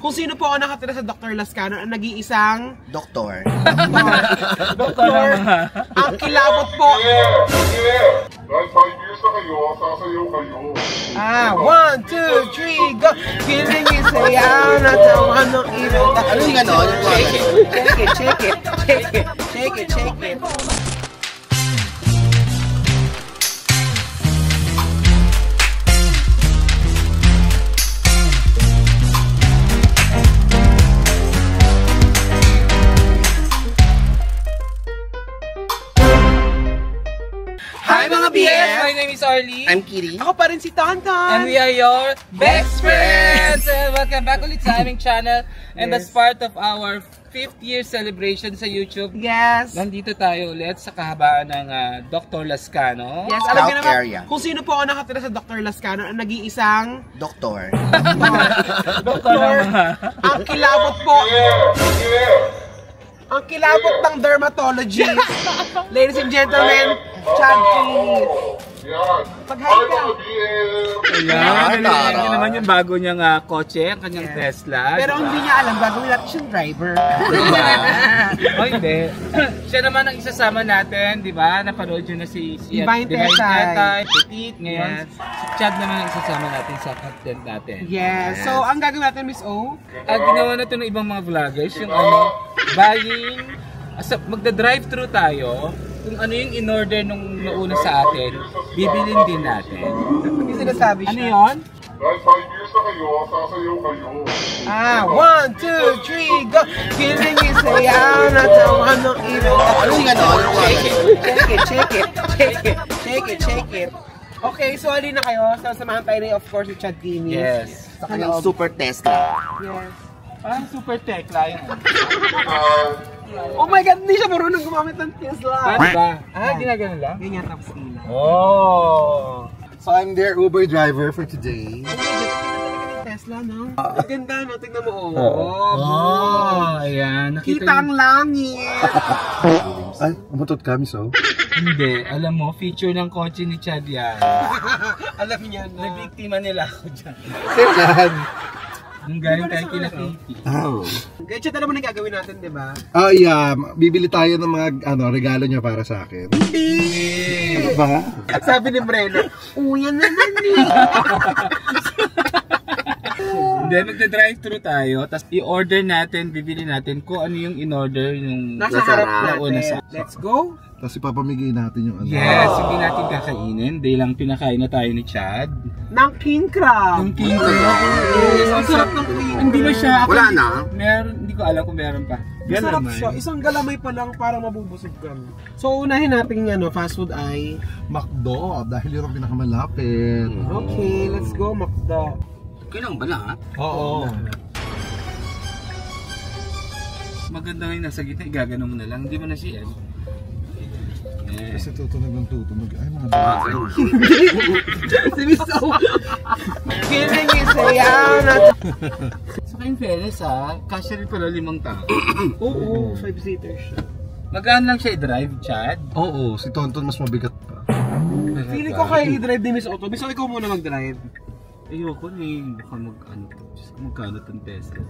Kung sino po ako nakatira sa Dr. Lascano ang nag-iisang Doktor. Doktor. Ang kilabot po. Dahil 5 years na kayo, sasayaw kayo. 1, 2, 3, go! Feeling is sayaw na tawa ng ilo. Ano yung gano'n? Shake it, shake it, shake it, shake it, shake it. Hi mga BF! My name is Arlie. I'm Kitty. Ako pa rin si Tonton. And we are your best friends! And welcome back ulit sa aming channel. And as part of our 5th year celebration sa YouTube, Yes. nandito tayo ulit sa kahabaan ng Dr. Lascano. Yes, alam niyo naman area. kung sino po ako nakatira sa Dr. Lascano ang nag-iisang Doktor. Doktor. Ang kilabot po. Ang kilabot ng dermatology. Ladies and gentlemen, Chad Keith. Yan. Pag-hi Hi ka. mga BF! Ayan, Tara. yun naman yung bago niyang kotse, ang kanyang Tesla. Pero hindi niya alam, gagawin natin siyang driver. O hindi. Siya naman ang isasama natin, di ba? Napanood yun na si Divine Tetay. Petit. Ngayon, Yes. si Chad naman ang isasama natin sa content natin. Yes. So, ang gagawin natin, Miss O? Ginawa na ito ng ibang mga vloggers, yung buying, magda-drive-thru tayo, kung ano yung in-order nung nauna sa atin, bibilin din natin. Hindi sinasabi siya. Ano yun? Dahil 5 years na kayo, sasayaw kayo. 1, 2, 3, go! Feeling is sayaw na tawa ng ilo. Ano yung gano'n? Shake it, shake it, shake it, shake it, shake it, shake it. Okay, so alin na kayo. Samahan tayo ni, of course, si Chad Keith. Yes. Sa kanyang super Tesla. Yes. Parang super Tekla yun. Oh my God, hindi siya marunong gumamit ng Tesla. Paano ba? Ginagano lang? Ganyan tapos ilaw. Oh! So I'm their Uber driver for today. Tesla, no? Ang ganda, no? Tignan mo, Ayan. Kita ang langit. Ay, umutot kami so. Hindi. Alam mo, feature ng kotse ni Chad yan. Alam niya na. Nabiktima nila ako dyan. Kailan? Nung galing tayo kila Kitty. Oh. Kaya Chad, alam mo na gagawin natin, di ba? Oh yeah, bibili tayo ng mga regalo niya para sa akin. Ano ba? Sabi ni Breno, yan naman eh. Hindi, magda-drive-thru tayo, tapos i-order natin, bibili natin kung ano yung in-order yung Nasa harap nauna natin. sa... Let's go. Tapos ipapamigay natin yung ano. Yes, hindi natin kakainin. Dahil lang pinakain na tayo ni Chad. Ng king crab. Yung king crab. Yes, ang sarap ng king. Hindi ba siya? Wala na? Meron, hindi ko alam kung meron pa. Masarap siya. Isang galamay pa lang para mabubusog kami. So, unahin natin yung fast food ay... McDo, dahil yun ang pinakamalapit. Okay, let's go, Macdo. Kailang ba na ha? Oo. Maganda ngayon nasa gitna, igagano mo na lang. Hindi mo na siya. Kasi tutunog ng tutunog. Ay, mga bagay. Si Miss O. Feeling is sayaw na... Sa kayong fairness kasya rin pala 5 tao. Oo, 5-seater siya. Magaan lang siya i-drive, Chad? Oo, si Tonton mas mabigat pa. Feeling ko kaya i-drive ni Miss Otto. Miss O, ikaw muna mag-drive. Ayoko na baka magkano itong Tesla.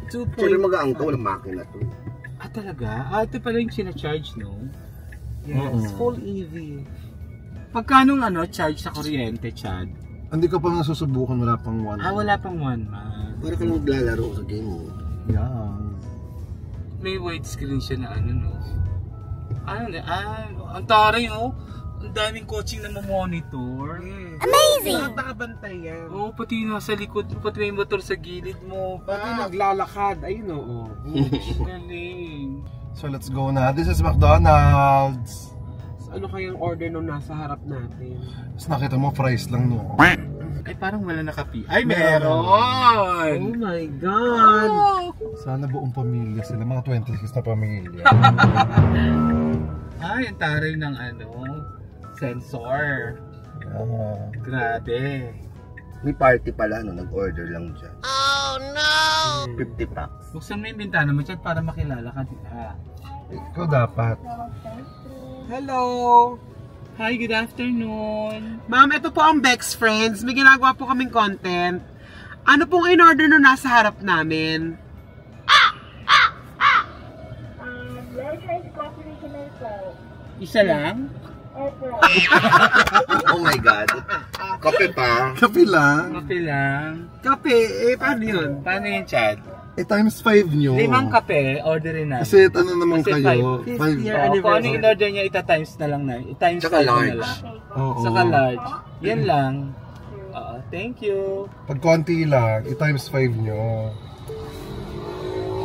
2 Siyempre mag-aang to, walang makina to. Talaga? Ito pala yung sinacharge, no? Yes, full EV. Pagkano charge sa kuryente, Chad? Hindi ko pa nasusubukan, wala pang 1 month. Wala pang 1 month. Para ka lang maglalaro sa game mo. Yeah. May widescreen siya na no? Ang taray, oh. Ang daming coaching na monitor. Amazing! Lahat nakabantay yan. Oo, pati nasa likod mo, pati may motor sa gilid mo. Pati naglalakad. Ayun, oo. Galing. So let's go na. This is McDonald's. Ano kayang order nung nasa harap natin? Tapos nakita mo, fries lang no. Ay, parang wala nakapi. Ay, meron! Oh my God! Sana buong pamilya sila, mga 26 na pamilya. Ay, ang taray ng sensor. Yeah. Grabe. May party pala, nag-order lang dyan. Oh no! 50 packs. Buksan mo yung bintana mo, Chad, para makilala ka. Ikaw dapat. Hello! Hi, good afternoon. Ma'am, ito po ang Bex Friends. May ginagawa po kaming content. Ano pong in-order no nasa harap namin? Large size coffee original po. Isa lang? Opo. Oh my God. Kape pa. Kape lang. Kape lang. Kape, paano yun? Paano yung Chad? Times 5 nyo. 5 kape, orderin na. Kasi ano naman Kasi kayo? 50 5. year Kung ano yung in-order niya, ita-times na lang na. I-times Tsaka 5 na large. lang. Oo. Saka large. Yan lang. Thank you. Pag konti lang, i-times 5 nyo.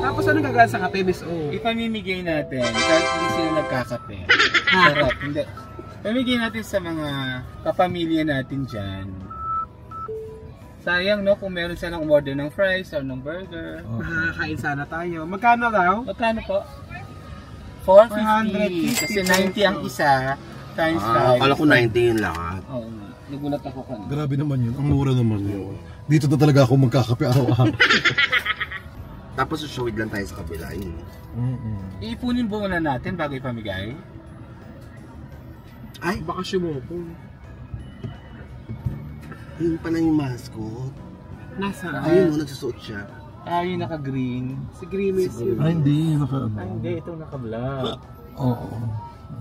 Tapos anong gagawin sa kape, Miss O? Ipamimigay natin kahit hindi sila nagkakape. Sarap. Hindi. Pamigay natin sa mga kapamilya natin dyan. Sayang no kung meron silang order ng fries or ng burger. Makakain sana tayo. Magkano daw? Magkano po? 450. 450 Kasi 90 ang isa times 5. Akala ko 90 yung lahat. Oo nga. Nagulat ako kanina. Grabe naman yun. Ang mura naman yun. Dito na talaga ako magkakape araw-araw. Tapos susuwid lang tayo sa kabila. Yun. Iipunin po muna natin bago ipamigay. Ay, Baka sumupong. yun pala yung mascot. Nasaan? Ayun mo, nagsusuot siya. Yung naka-green. Si Grimace yun. Ay, hindi. Hindi, itong naka-black. Oo.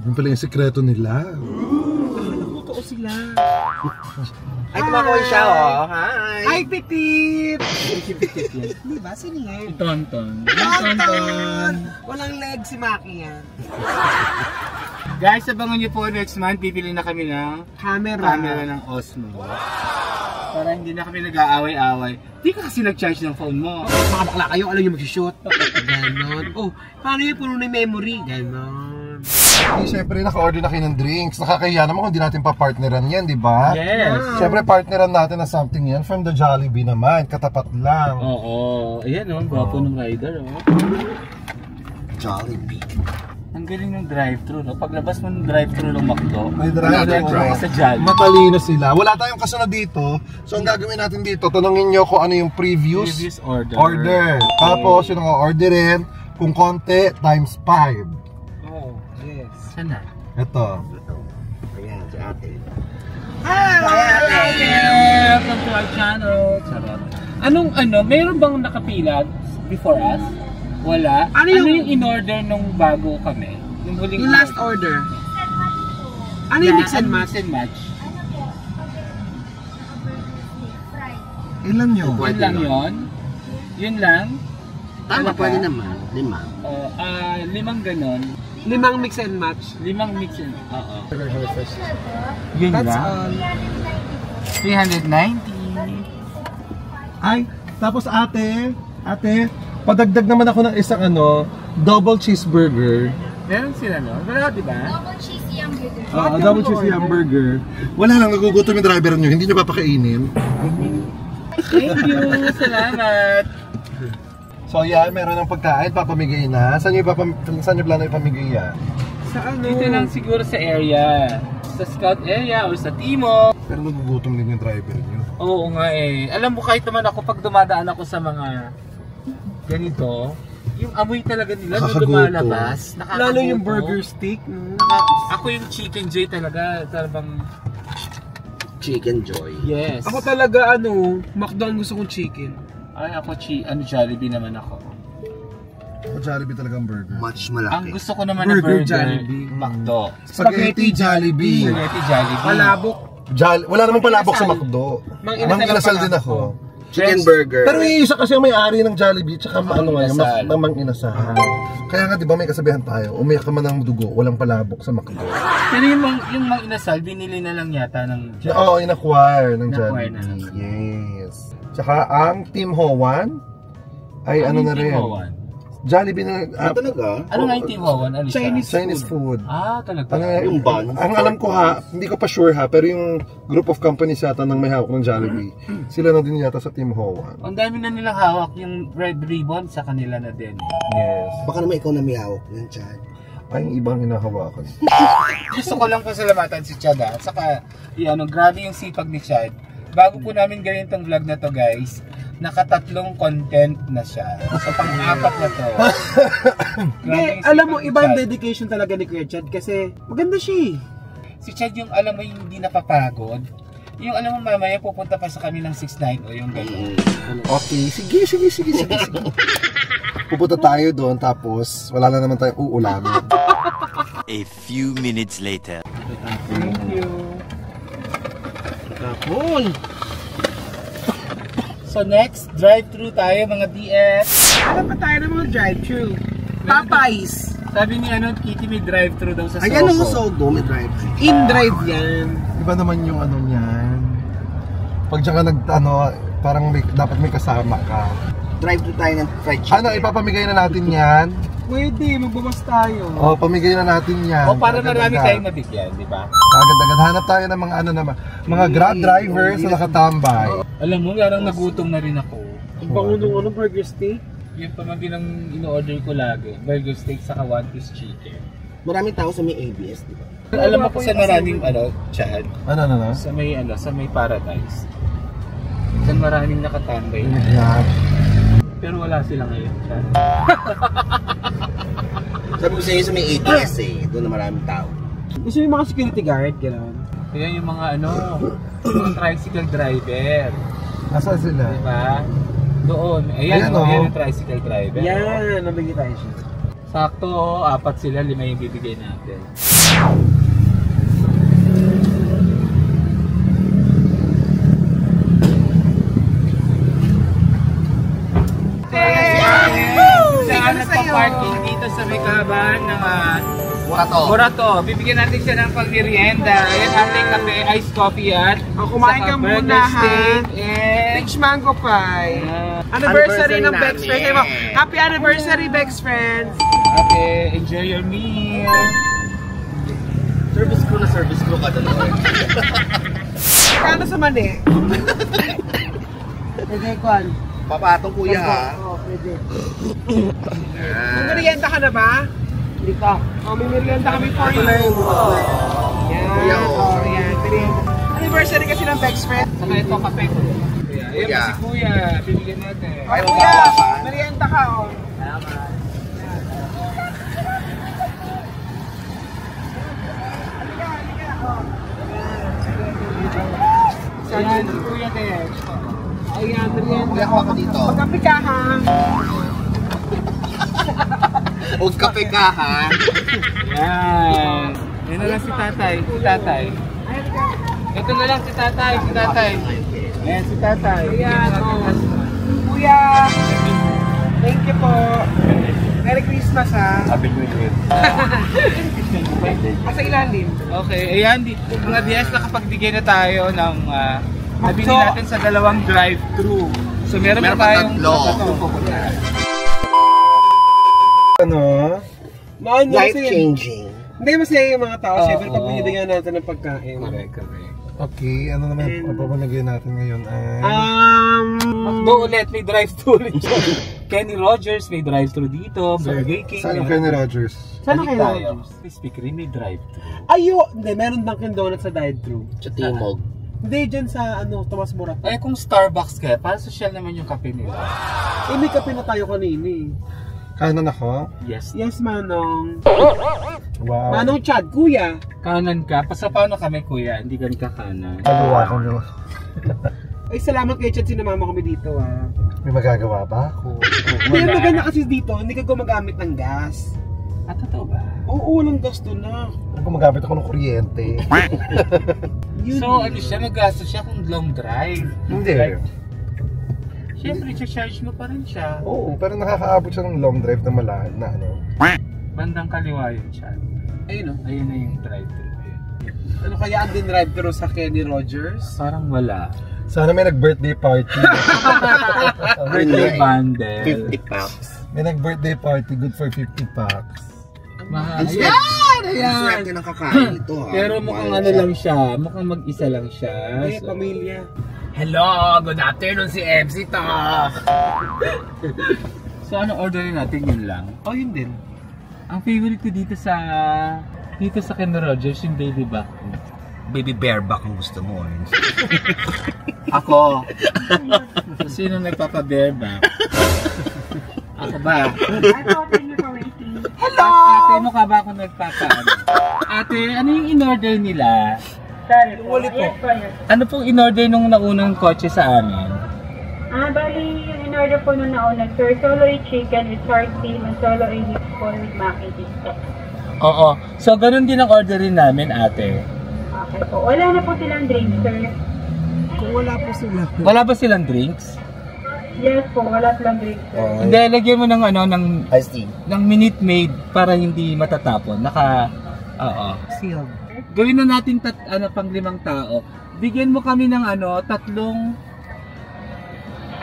Yun pala yung sekreto nila. Totoo sila. Ay, kumakuha siya, oh. Hi! Hi, Petit! Yan. Diba? Sino yan? Tonton. Tonton! Walang leg si Maki yan. Guys, abangan niyo po next month, bibili na kami ng camera ng Osmo. Para hindi na kami nag-aaway-aaway. Di ka kasi nag-charge ng phone mo. Mga bakla kayo, alam nyo mag-shoot. Ganon. Oh, paano yung puno ng memory? Ganon. Siyempre, naka-order na kayo ng drinks. Nakakahiya naman kung di natin pa-partneran yan, di ba? Yes. Siyempre, partneran natin na something yan from the Jollibee naman. Katapat lang. Oo. Ayan o, gwapo ng rider o. Jollibee. Ang galing ng drive-thru, no? Paglabas mo ng drive-thru ng McDo, May drive-thru ka sa Jollibee. Matalino sila. Wala tayong kasunod dito. So, ang gagawin natin dito, tanongin nyo kung ano yung previous order. Tapos, yung orderin, kung konti, times 5. Oh, yes. Sana. Ito. Ayan, si ate. Welcome to our channel. Charot. Meron bang nakapila before us? Wala. Ano yung in-order nung bago kami? Yung huling Yung last order. Ano yung mix and match? Mix and match. Ilan yun? Yun lang yun? Yun lang? Tama, Talaga? pwede naman. 5. 5 ganon. 5 mix and match. 5 mix and... Oo. Yun That's lang? all. 390. Ay, tapos ate, padagdag naman ako ng isang double cheeseburger. Meron sila, no? Wala, di ba? Double cheesy hamburger. Double cheesy hamburger. Wala lang, nagugutom yung driver nyo. Hindi nyo papakainin. Thank you! Salamat! So yan, meron ng pagkain, papamigay na. Saan nyo plano ipamigay yan? Sa ano? Dito lang siguro sa area. Sa Scout area or sa Timog. Pero nagugutom din yung driver nyo. Oo nga eh. Alam mo, kahit naman ako pag dumadaan ako sa mga ganito, yung amoy talaga nila nung lumalabas. Lalo yung burger stick. Ako yung chicken joy talaga. Talagang... Chicken Joy. Yes. Ako talaga McDo ang gusto kong chicken. Ay, ako Jollibee naman ako. Jollibee talagang burger. Much Ang malaki. gusto ko naman Burger, na burger, Jollibee. McDo. Spaghetti Jollibee. Spaghetti Jollibee. Palabok. Wala namang palabok sa Mang McDo. Mang Inasal Inasal din palabok. ako. Chicken burger. Pero yung isa kasi ang may-ari ng Jollibee tsaka Inasal. Mang Inasal. Kaya nga 'di ba may kasabihan tayo, umiyak ka man ng dugo, walang palabok sa McDo. Pero yung Mang Inasal, binili na lang yata ng Oo, in-acquire ng In-acquire na Jollibee. lang. Yes. Tsaka ang Tim Ho Wan ay ano na rin. Jollibee na Talaga? Ano nga yung Tim Ho Wan? Ano siya? Chinese food. Ah, talaga. Yung bun. Ang alam ko hindi ko pa sure pero yung group of companies yata nang may hawak ng Jollibee, sila na din yata sa Tim Ho Wan. Ang dami na nilang hawak yung red ribbon sa kanila na din. Yes. Baka naman ikaw na may hawak ng Chad. Ay, yung ibang hinahawakan. Gusto ko lang pasalamatan si Chad at saka grabe yung sipag ni Chad. Bago po namin gawin tong vlog na to guys, nakatatlong content na siya. So pang-apat na to. Hindi, alam mo, ibang dedication talaga ni Kuya Chad kasi maganda siya eh. Si Chad yung alam mo yung hindi napapagod. Yung alam mo mamaya pupunta pa sa kami ng 6-9 o yung gano'n. Okay, sige. Pupunta tayo doon tapos wala na naman tayong uulamin. A few minutes later. Thank you. Kapon! So next, drive-thru tayo mga DS. Ano pa tayo ng mga drive-thru? Popeyes! Sabi ni Kitty may drive-thru daw sa Sogo. Ayan ang Sogo, may drive-thru. In-drive yan. Iba naman yung ano niyan. Pag diyan ka parang dapat may kasama ka. Drive-thru tayo ng fried chicken. Ano, ipapamigay na natin yan? Pwede, magbumas tayo. Pamigay na natin yan. Para marami tayong mabigyan, di ba? Agad-agad hanap tayo ng mga mga Grab drivers na nakatambay. Alam mo, parang nagutom na rin ako. Ang bangunong burger steak. Yun pa man din ang in-order ko lagi. Burger steak saka 1-piece chicken. Maraming tao sa may ABS, di ba? Alam mo kung saan maraming Chad? Ano? Sa may Paradise. Saan maraming nakatambay. Yan. Pero wala sila ngayon, Chad. Sabi ko sa inyo sa may ABS doon na maraming tao. Gusto yung mga security guard, gano'n. Kaya yung mga mga tricycle driver. Nasaan sila? Diba? Doon. Ayan yung tricycle driver. Yan, nabigay tayo siya. Sakto, 4 sila, 5 yung bibigay natin. Siya nagpa-parking dito sa may kahabahan ng Burato. Bibigyan natin siya ng pang-merienda. Ayan, ating kape, iced coffee yan. Kumain ka muna ha. Peach mango pie. Anniversary ng Bex Friends. Happy anniversary, Bex Friends. Okay, enjoy your meal. Service crew ka doon. Kano sa mani? Pwede, Kwan. Papatong kuya ha. Oo, pwede. Merienda ka na ba? Hindi ka. May merienda kami for you. Yan. Yan. Anniversary kasi ng Bex Friends. Saka ito, kape ko. Ayan, si Kuya. Bibigyan natin. Kuya, merienda ka. Salamat. Ayan, si Kuya din. Ayan, merienda. Kuya, kuha ka dito. Magkape ka ha. Huwag kape ka ha. Yan. Yan na lang si tatay. Ito na lang si tatay. Ayan, si tatay. Ayan, Kuya, thank you po. Merry Christmas ha. Happy New Year. Sa ilalim. Okay, ayan. Mga DS, nakapagbigay na tayo ng nabili natin sa 2 drive-thru. So meron pa tayong Life-changing. Hindi, masaya yung mga tao. Siyempre, pag binibigyan natin ng pagkain. Correct. Okay, ano naman ang papamigay natin ngayon ay... Makdo ulit, may drive-thru ulit. Kenny Rogers, may drive-thru dito. Burger King. Saan yung Kenny Rogers? Saan ang Kenny Rogers? Krispy Kreme, may drive-thru. Hindi, meron Dunkin Donuts sa drive-thru. Sa Timog. Hindi, dyan sa, Tomas Morato. Ay, kung Starbucks kaya, para social naman yung kape nila. May kape na tayo kanina eh. Kanan ako? Yes. Yes, Manong. Wow. Manong Chad, Kuya. Kanan ka. Paano kami, Kuya? Hindi ganun ka kanan. Kaliwa ko nyo. Ay, salamat kay Chad, sinamama kami dito ah. May magagawa ba ako? Hindi, ang maganda kasi dito, hindi ka gumagamit ng gas. Totoo ba? Oo, walang gasto na. Kung magamit ako ng kuryente. So, maggastos siya kung long drive. Hindi. Siyempre, charge mo pa rin siya. Oo, pero nakakaabot siya ng long drive na malahan na Bandang kaliwa yun siya. Ayun na yung drive-thru. Ano kaya ang din drive-thru sa Kenny Rogers? Parang wala. Sana may nag-birthday party. Birthday bundle. 50 packs. May nag-birthday party, good for 50 packs. Mahal. Ang swerte ng kakain ito ha. Pero mukhang lang siya. Mukhang mag-isa lang siya. Eh, pamilya. Hello! Good afternoon si MC to! So ano orderin natin yun lang? Yun din. Ang favorite ko dito sa Kenny Rogers yung baby back. Baby bareback ang gusto mo. Ako. Sino nagpapa-bareback? Ako ba? Hello! Ate, mukha ba ako nagpapa-ano? Ate, ano yung in-order nila? Sorry po. Wali po. Yes po, yes. Ano pong in-order nung naunang kotse sa amin? Bali, yung in-order po nung nauna, sir, solo chicken with sour cream and solo beef po with mac and cheese po. Oo. So, ganun din ang orderin namin, ate. Okay po. Wala na po silang drink, sir. Kung wala po sila. Wala ba silang drinks? Yes po, wala silang drink, sir. Hindi, lagyan mo ng ano, ng Iced tea. Minute Maid para hindi matatapon. Oo. Sealed. Gawin na natin pang 5 tao. Bigyan mo kami ng 3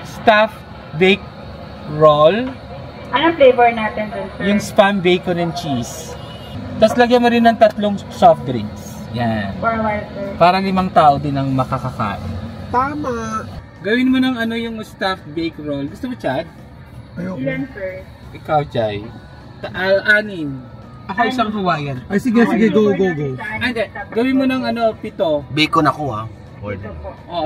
stuffed baked roll, Anong flavor natin dun, sir? yung spam bacon and cheese. Tapos lagyan mo rin ng 3 soft drinks. Yan. For a while, sir. Para 5 tao din ang makakakain. Tama. Gawin mo ng yung stuffed baked roll. Gusto mo, Chad? Ilan, sir? Ikaw, Chay. 6. Ako isang Hawaiian. Ay, sige, go. Hindi. Gawin mo ng 7. Bacon ako ha. Ito po. Oh,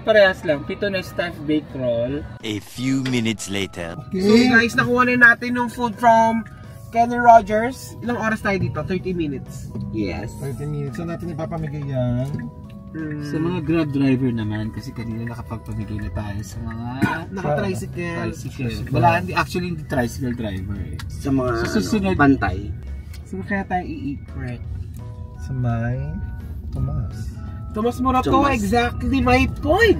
parehas lang. 7 na stuffed baked roll. A few minutes later. So guys, nakuha na natin yung food from Kenny Rogers. Ilang oras tayo dito? 30 minutes. Yes. 30 minutes. So natin ipapamigay yan. Sa mga Grab driver naman, kasi kanina nakapagpamigay na tayo sa mga Naka-tricycle. Wala, actually hindi tricycle driver eh. Sa mga Sa susunod, pantay. So kaya tayo i-eat, right? Sa may Tomas Morato, Tomas. exactly my point!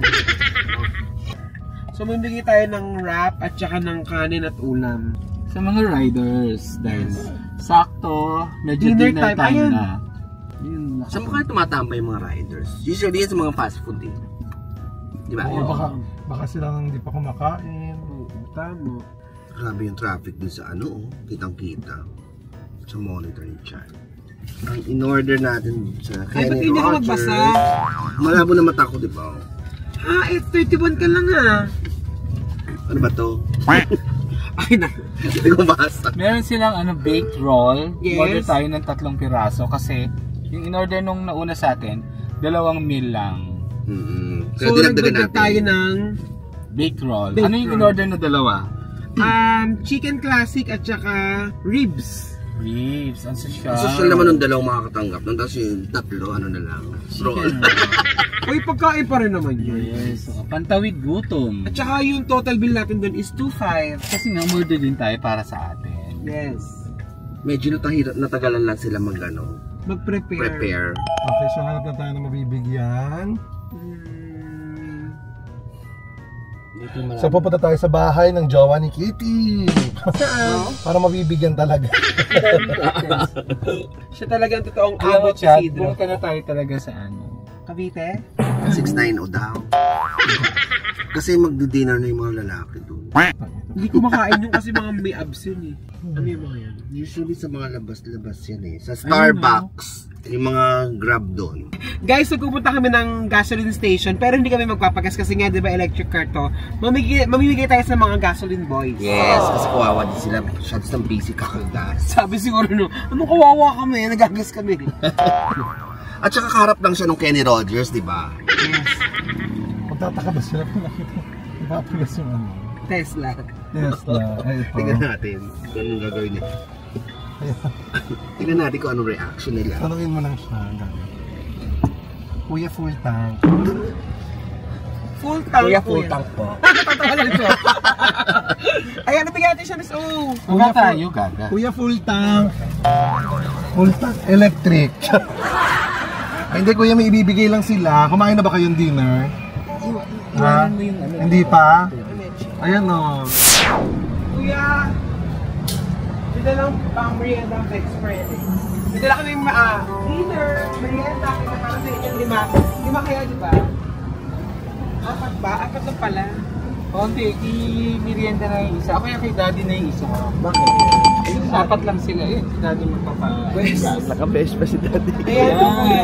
So mamigay tayo ng wrap at saka ng kanin at ulam. sa mga riders, dahil sakto, medyo Dinner dinner time, time ayun. na. Yun, Saan ba kayo tumatambay yung mga riders? Usually yan sa mga fast food eh. Di ba? baka sila hindi pa kumakain. Tama. Grabe yung traffic dun sa kitang-kita. Sa monitor ni Chan. Ang in-order natin sa Ay, ba't Kenny hindi ka Rogers. magbasa? Malabo na mata ko, di ba? Ha, 31 ka lang Ano ba to? Ay na. Hindi ko basa. Meron silang baked roll. Yes. Order tayo ng 3 piraso kasi yung in-order nung nauna sa atin, 2 meal lang. Kaya So dinagdagan nagdagdag tayo natin. ng Baked roll. Baked Ano yung roll. in-order na 2? chicken classic at saka ribs. Ribs. Ang social. Ang social naman ng dalawang makakatanggap. Nung tapos yung 3, ano na lang. Roll. Uy, pagkain pa rin naman yun. Yes. Pantawid gutom. At saka yung total bill natin doon is 2.5. Kasi nga, order din tayo para sa atin. Yes. Medyo natagalan lang sila Mag-prepare. prepare. Okay, so hanap na tayo na mabibigyan. So pupunta tayo sa bahay ng jowa ni Kitty. Para mabibigyan talaga. Siya talaga ang totoong Kaya abot Chad, si Sidro. pumunta na tayo talaga sa Cavite? 6'9" o daw. Kasi magdi-dinner na yung mga lalaki doon. Hindi ko makain yung kasi mga may abs yun eh. Ano yung mga yan? Usually sa mga labas-labas yan eh. Sa Starbucks, yung mga Grab doon. Guys, pupunta kami ng gasoline station pero hindi kami magpapagas kasi nga 'di ba electric car to. Mamimigay tayo sa mga gasoline boys. Yes, kasi kawawa din sila. Shots ng basic kakagas. Sabi siguro no, anong kawawa kami, nagagas kami. At saka kaharap lang siya nung Kenny Rogers, di ba? Yes. Magtataka ba sila kung nakita? Ipapagas yung Tesla. Tesla. Ay, ito. Tingnan natin kung anong gagawin nila. Tingnan natin kung anong reaction nila. Tanungin mo lang siya. Kuya, full tank. Full tank. Kuya, full tank po. Tatawa lang siya. Ayan, nabigyan natin siya, Miss O. Kuya tayo, gaga. Kuya, full tank. Full tank. Electric. Ay, hindi kuya, may ibibigay lang sila. Kumain na ba kayong dinner? Ha? Hindi pa? Ayan o. Kuya, dito lang pang merienda ang express. Dito lang kami dinner, merienda, kita para sa inyo, 5. 5 kaya, di ba? 4 ba? 4 lang pala. Konti, i-merienda na yung isa. Ako yung kay daddy na yung isa. Bakit? 4 lang sila eh. Si daddy magpapayos. Naka-besh pa si daddy. Ayan po kuya.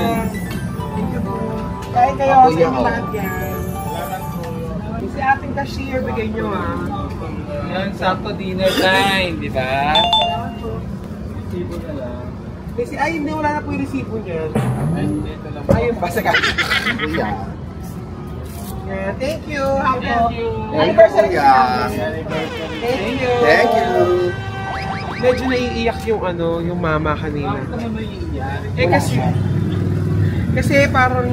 Kain kayo sa Kuya, inyo oh. lahat yan. Si ating cashier, bigay nyo Yan, sakto dinner time, di ba? Resibo na lang. Kasi ay hindi, wala na po yung resibo niyan. Ito lang. Ayun ba, sa gastos. Kuya. Yeah, thank you. Happy Anniversary, anniversary. kuya. Thank you. Thank you. Medyo naiiyak yung yung mama kanina. Bakit naman may iiyak? Eh kasi Kasi parang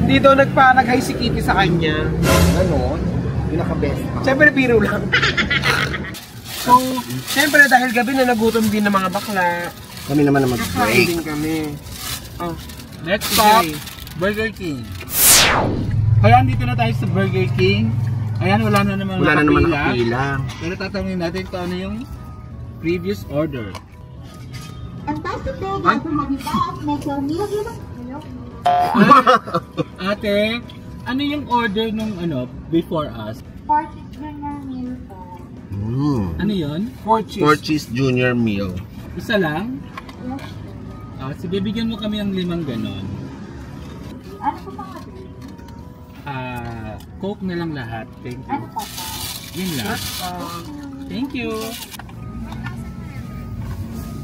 hindi daw nag-high si Kitty sa kanya. Ganon. Pinaka-best pa. Siyempre, biro lang. So, siyempre dahil gabi na nagutom din ng mga bakla, Kami naman na kakain mag-break. din kami. Oh, Next stop, Burger King. Kaya andito na tayo sa Burger King. Ayan, wala na naman nakapila. Pero tatanungin natin kung ano yung previous order. Fantastic day, bago mag-itaas, medyo nilagyan ng Ate, ano yung order nung before us? Pork junior meal po. Ano yun? 4 cheese. 4 cheese junior meal. Isa lang? Yes po. So bibigyan mo kami ng 5 ganon. Ano po mga drink? Coke na lang lahat. Thank you. Ano pa po? Yun lang. Thank you.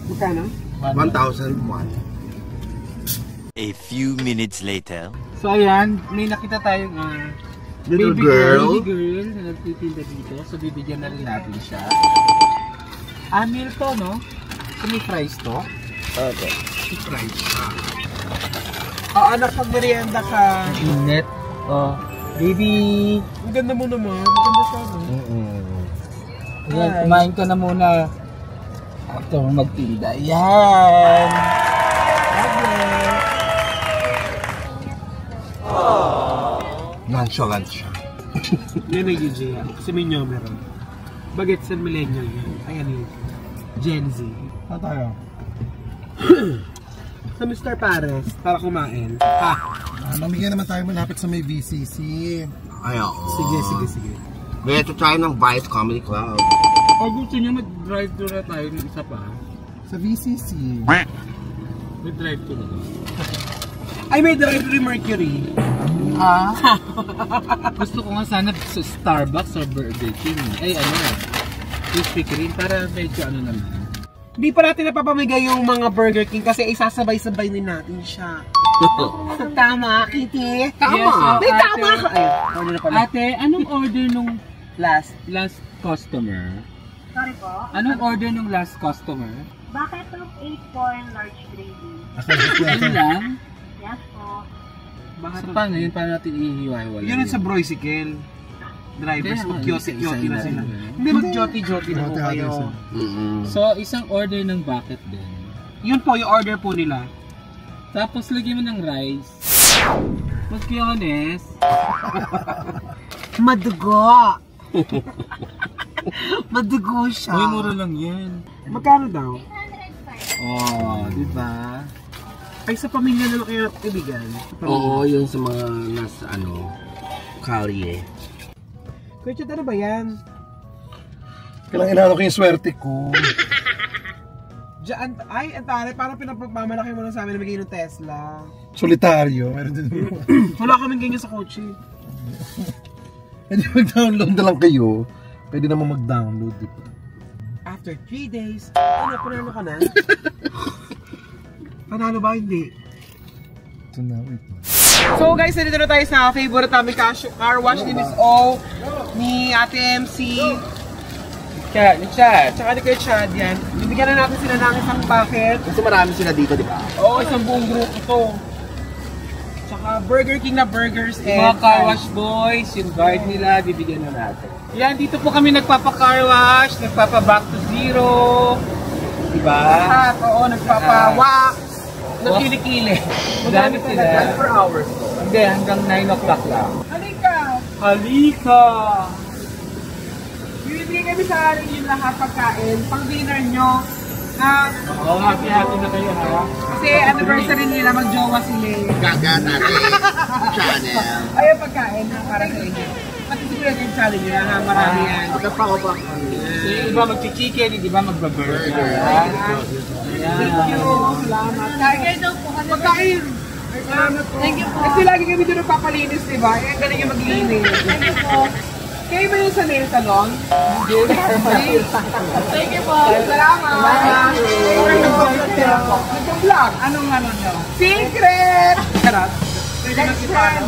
Magkano? 1,001. A few minutes later. So ayan, may nakita tayong Little baby girl. girl na nagtitinda dito. So bibigyan na rin natin siya. Meal to, no? So may fries to? Okay. May fries. Anak, pag merienda ka. Init. Oh, baby. Ang ganda mo naman. Ang ganda ka. Ayan, kumain ka na muna. After magtinda. Ayan. Nonchalant siya. Yan ay DJ yan. Kasi may numero. Bagets and millennial yan. Ayan yun. Gen Z. Saan tayo? Sa Mr. Pares, para kumain. Mamigyan naman tayo malapit sa may VCC. Ay, oo. Sige. Beto tayo ng Vice Comedy Club. Pag gusto nyo mag-drive-thru na tayo ng isa pa, Sa VCC. mag-drive-thru na. Ay, may drive-thru Mercury. Gusto ko nga sana sa Starbucks or Burger King. Ay, Krispy Kreme para medyo naman. Hindi pa natin napapamigay yung mga Burger King kasi isasabay-sabay din natin siya. Tama, Kitty. Tama. Yes, so, may ate- tama ka. Ayun, order na pala. Ate, anong order nung Last. customer? Sorry po. Anong order nung last customer? Bucket of 8 po and large gravy. Yun lang? Yes po. So paano yun? Paano natin ihiwa-hiwala? Yun sa Broycycle. Drivers, Kaya nga, mag-kyote-kyote na isa-isa sila. lang. Hindi, mag-jyote-jyote na po kayo. So, isang order ng bucket din. Yun po, yung order po nila. Tapos, lagyan mo ng rice. Mag-kyones. Madugo! Madugo siya. Uy, mura lang yan. Magkano daw? Oh, di ba? Ay, sa pamilya na lang kayo ibigay. Oo, yun sa mga nasa kalye. Kuya Chad, ano ba yan? Kailang inano ko yung swerte ko. Diyan, ay, ang tari, parang pinapagmamalaki mo lang sa amin na bigay ng Tesla. Solitaryo. Meron din. Wala kaming ganyan sa kotse. Pwede mag-download na lang kayo. Pwede naman mag-download, di ba? After 3 days, panalo ka na? Panalo ba? Hindi. So now, wait lang. So guys, nandito na tayo sa favorite namin car wash ni Miss O, ni Ate MC, ni Chad, tsaka ni Kuya Chad yan. Bibigyan na natin sila ng isang bucket. Kasi marami sila dito, di ba? Oo, isang buong group ito. Tsaka Burger King na burgers Yung mga car wash boys, yung guard nila, bibigyan na natin. Yan, dito po kami nagpapa-car wash, nagpapa-back to zero. Diba? Lahat, oo, nagpapa-wax, nagkilikili. Dami sila. 24 hours. Hindi, hanggang 9 o'clock lang. Halika! Halika! Bibigyan kami sa yung lahat pagkain, pang dinner nyo. Oo, happy na kayo ha. Kasi anniversary nila, mag-jowa sila. Gaga natin. Channel. Ayun pagkain na para sa inyo. Pati siguro yung challenge nyo na marami yan. Magkapakopak. Yung iba mag-chicken, yung iba mag-burger. Thank you. Salamat. Kain daw po. Pagkain. Salamat po. Thank you po. Kasi lagi kami doon nagpapalinis, diba? Eh, galing yung maglinis. Thank you po. Kayo ba yung sa nail salon? Thank you po. Salamat. Nag-vlog. Anong nyo? Secret! Charot. Pwede mag-ipano.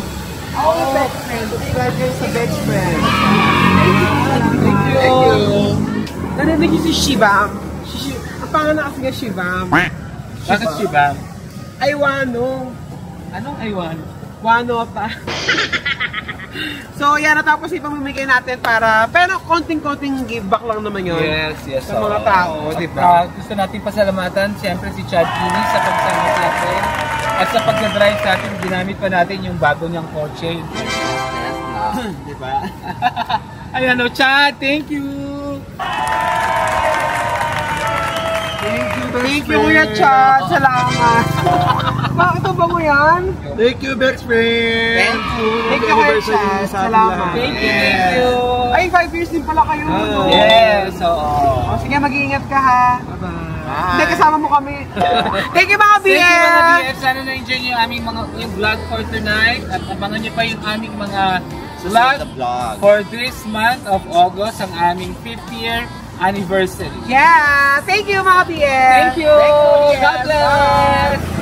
Oo, best friend. Subscribe kayo sa best friend. Thank you. Narinig niyo si Shibam. Ang pangalan kasi nga Shibam. Bakit si Bam? Ay, wano. Anong I1? Wanota. So, yan, natapos ipamimigay natin para, pero konting-konting give back lang naman yun. Yes. Sa mga tao, di ba? Gusto natin pasalamatan, siyempre si Chad Kini sa pagsama sa atin. At sa pagdadrive sa atin, ginamit pa natin yung bago niyang kotse. Di ba? Ayan o, Chad, thank you! Thank you, Kuya Chad. Salamat. Bakit ito ba mo yan? Thank you, best friend! Thank you, Kuya Chad. Salamat. Thank you! Ay, 5 years din pala kayo. Yes, oo. O, sige, mag-iingat ka ha. Bye-bye! Hindi, kasama mo kami. Thank you, mga BF! Thank you, mga BF! Sana na-enjoy nyo yung aming yung vlog for tonight. At abangan nyo pa yung aming mga vlog for this month of August, ang aming 5th year anniversary. Yeah! Thank you, mga BF! Thank you! God bless!